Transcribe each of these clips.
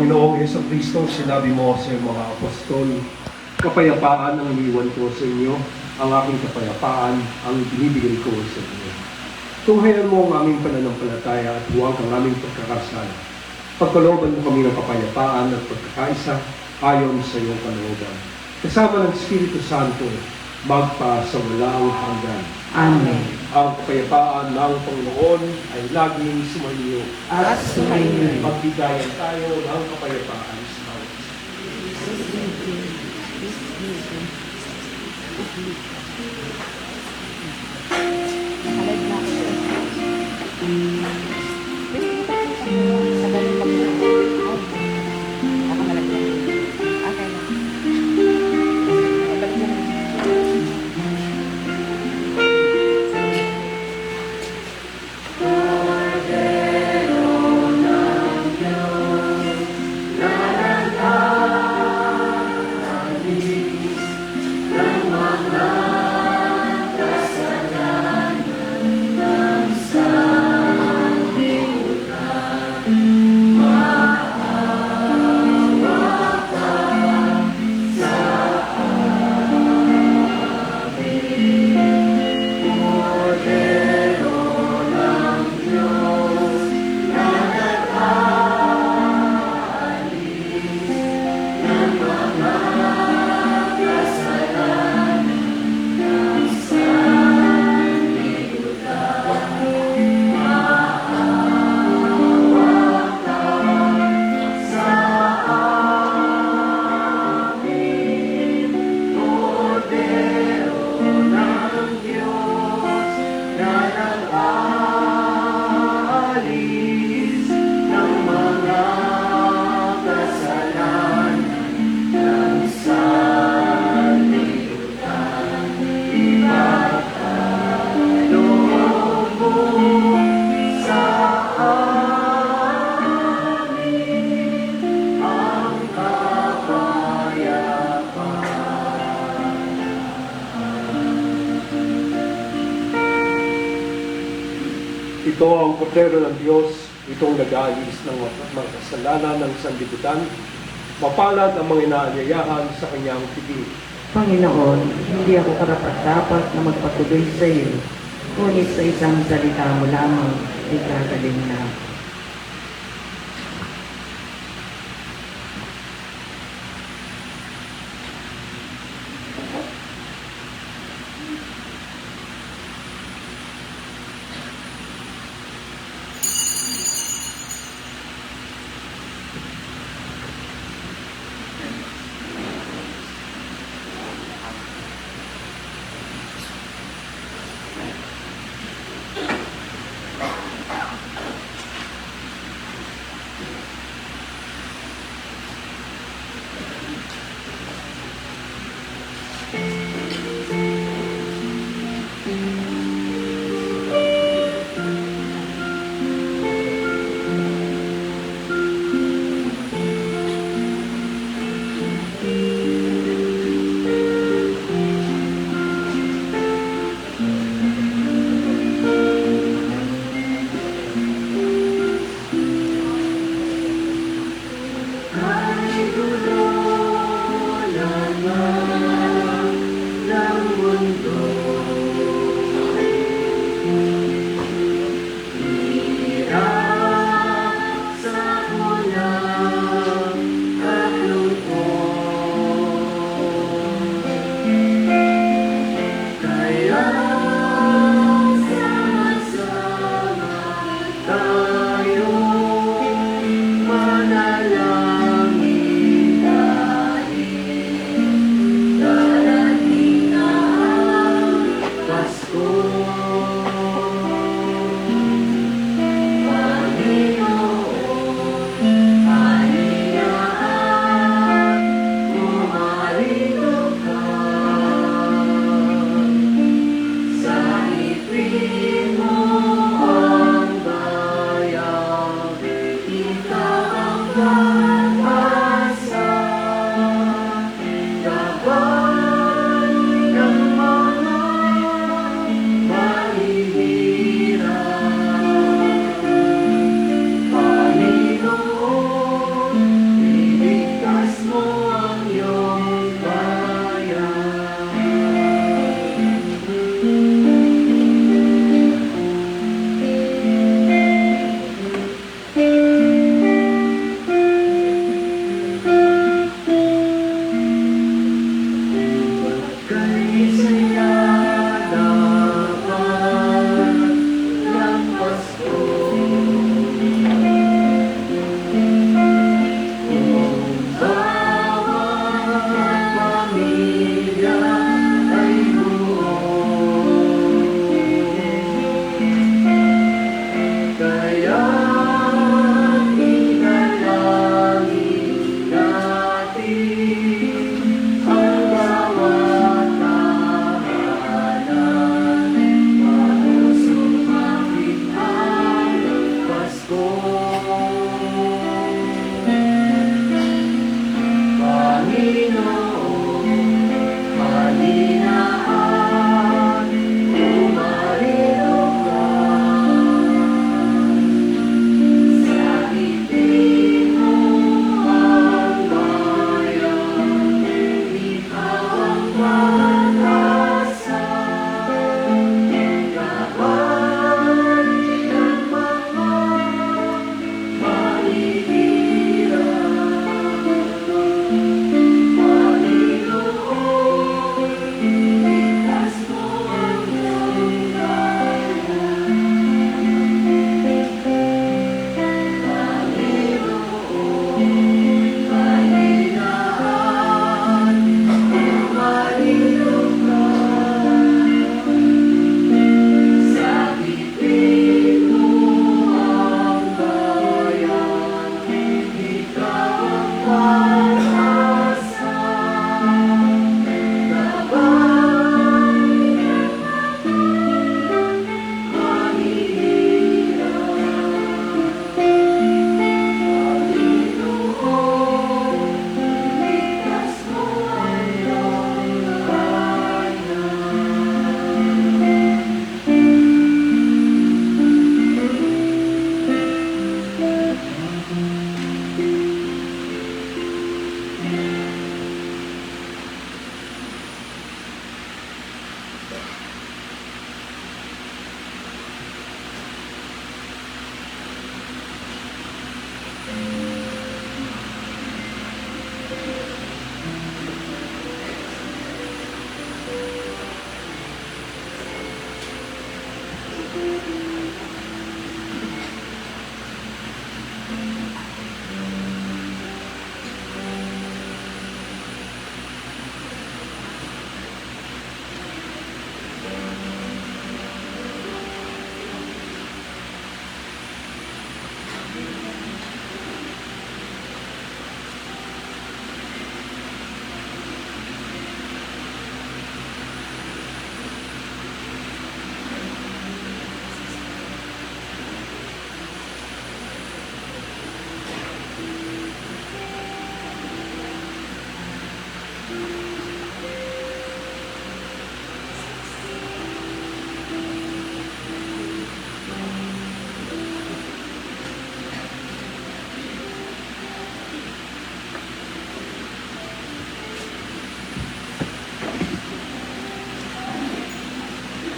Panginoong Jesucristo, sinabi mo sa mga apostol, kapayapaan ang iniwan ko sa inyo, ang aking kapayapaan ang binibigay ko sa inyo. Tunghayan mo ang aming pananampalataya at huwag ang aming pagkakasala. Pagkalooban mo kami ng kapayapaan at pagkakaisa ayon sa iyong kalooban. Kasama ng Espiritu Santo, magpa sa walang hanggan. Amen. Ang kapayapaan ng Panginoon ay laging sumainyo. At sumainyo. Magbigayan tayo ng kapayapaan sa bawat isa. Ito ang Kordero ng Diyos, itong nag-aalis ng mga kasalanan ng sanlibutan. Mapalad ang mga inaanyayahan sa kanyang piging. Panginoon, hindi ako karapat-dapat na magpatuloy sa iyo, ngunit sa isang salita mo lamang, ikagaling na. God.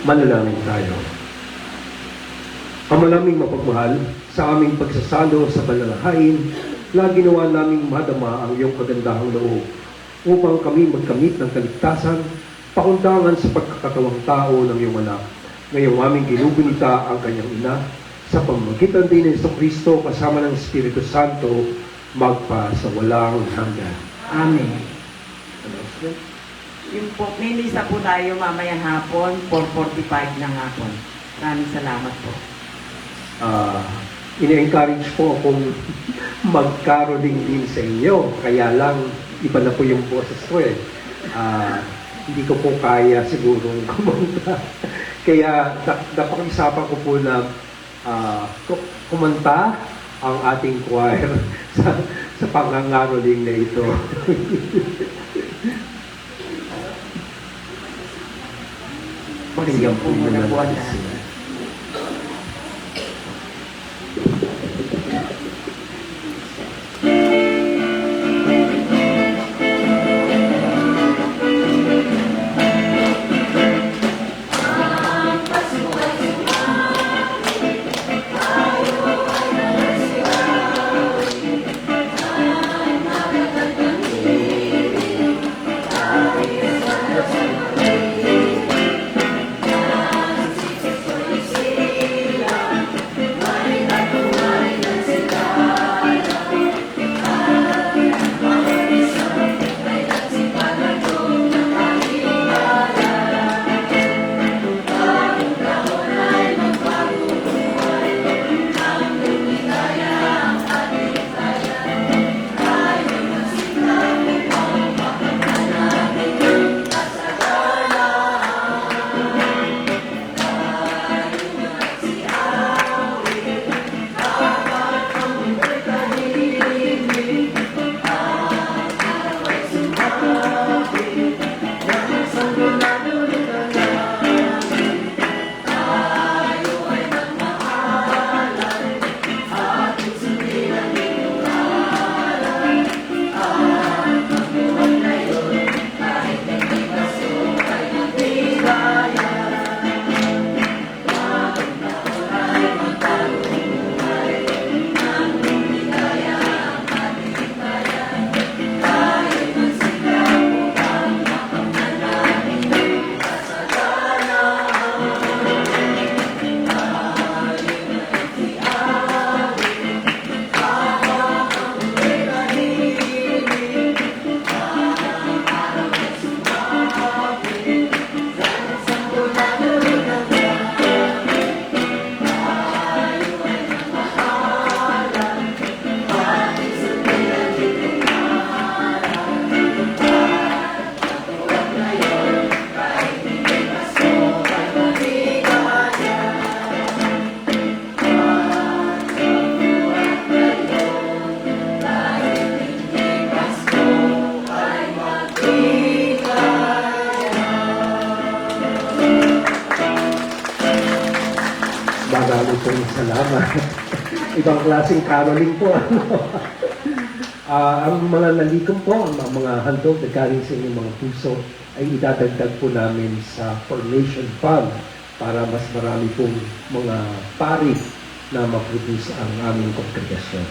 Manalangin tayo. Ang malaming mapagmahal, sa aming pagsasalo sa panalanghain, na ginawa naming madama ang iyong kagandahang loob upang kami magkamit ng kaligtasan, pakundangan sa pagkakatawang tao ng iyong anak. Ngayong aming ginugunita ang kanyang ina, sa pamamagitan din ng Kristo kasama ng Espiritu Santo, magpa sa walang hanggan. Amen. Yung po, may misa po tayo mamayang hapon, 4:45 ng hapon. Maraming salamat po. Ine-encourage po akong magkaroling din sa inyo. Kaya lang, iba na po yung boses ko eh. Hindi ko po kaya sigurong kumanta. Kaya napag-isapan ko po na kumanta ang ating choir sa pangangaroling na ito. Pakinggan po muna po sila. salamat. Ibang klaseng caroling po. Ang mga nalikom po, ang mga handog na galing sa inyong mga puso ay idadagdag po namin sa Formation Fund para mas marami pong mga pari na maproduce ang aming kongregasyon.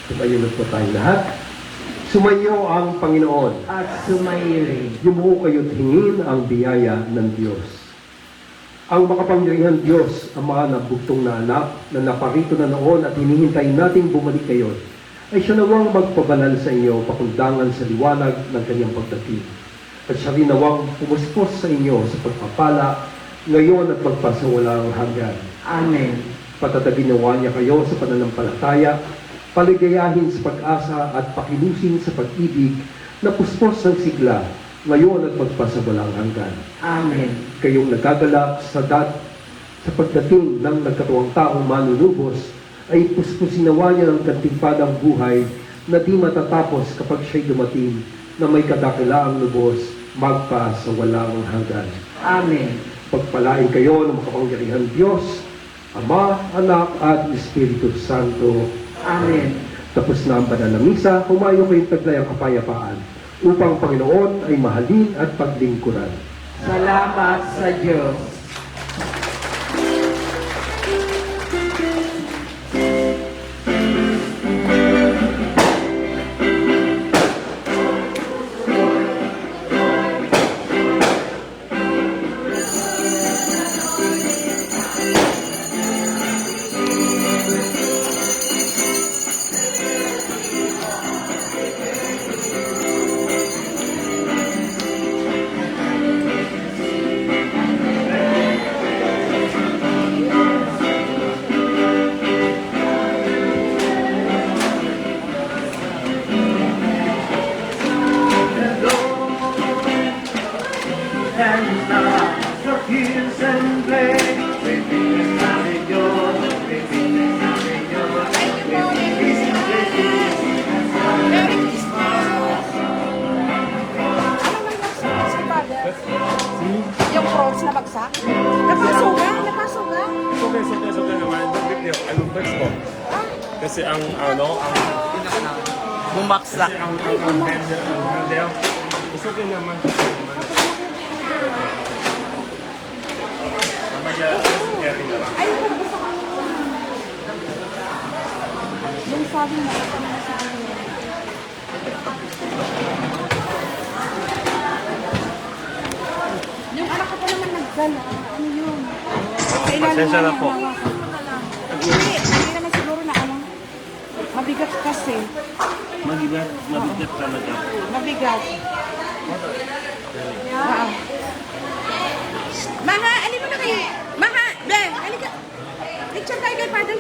Tumayo na po tayo lahat. Sumayo ang Panginoon. At sumayo rin. Yumuo kayo't hingin ang biyaya ng Diyos. Ang makapangyarihan Diyos, Ama na bugtong na anak, na naparito na noon at hinihintay nating bumalik kayo, ay siya nawang magpabanal sa inyo pakundangan sa liwanag ng kanyang pagdating. At siya rin nawang pumuspos sa inyo sa pagpapala ngayon at magpasawalang hanggan. Amen. Patatagin nawa niya kayo sa pananampalataya, paligayahin sa pag-asa at pakilusin sa pag-ibig na puspos ng sigla ngayon at magpasawalang hanggan. Amen. Kayong nagagalak sa pagdating ng nagkatuwang taong manunubos, ay puspusin nawa niya ng kantipadang buhay na di matatapos kapag siya'y dumating na may kadakilaang lubos magpa sa walang hanggan. Amen. Pagpalain kayo ng makapangyarihan Diyos, Ama, Anak, at Espiritu Santo. Amen. Tapos na ang banal na misa, humayo kayong taglay ang kapayapaan upang Panginoon ay mahalin at paglingkuran. Salamat sa Diyos. Yung frogs na bagsak? Napasuga? Napasuga? Okay naman. Big deal. Anong best mo? Kasi ang Bumaksak. ang handle. It's okay naman. Mamaya, airing na lang. Ay, gusto ko. Yung sabi mo, ito na sa akin. Yung anak ko pa naman nagdala. Ano yun? Pasensya na po. Hindi naman siguro na ano. Mabigat kasi. Mabigat talaga. Mabigat. Wow. Maha, alin mo na kayo? Maha, be, halika. Picture tayo kay Father.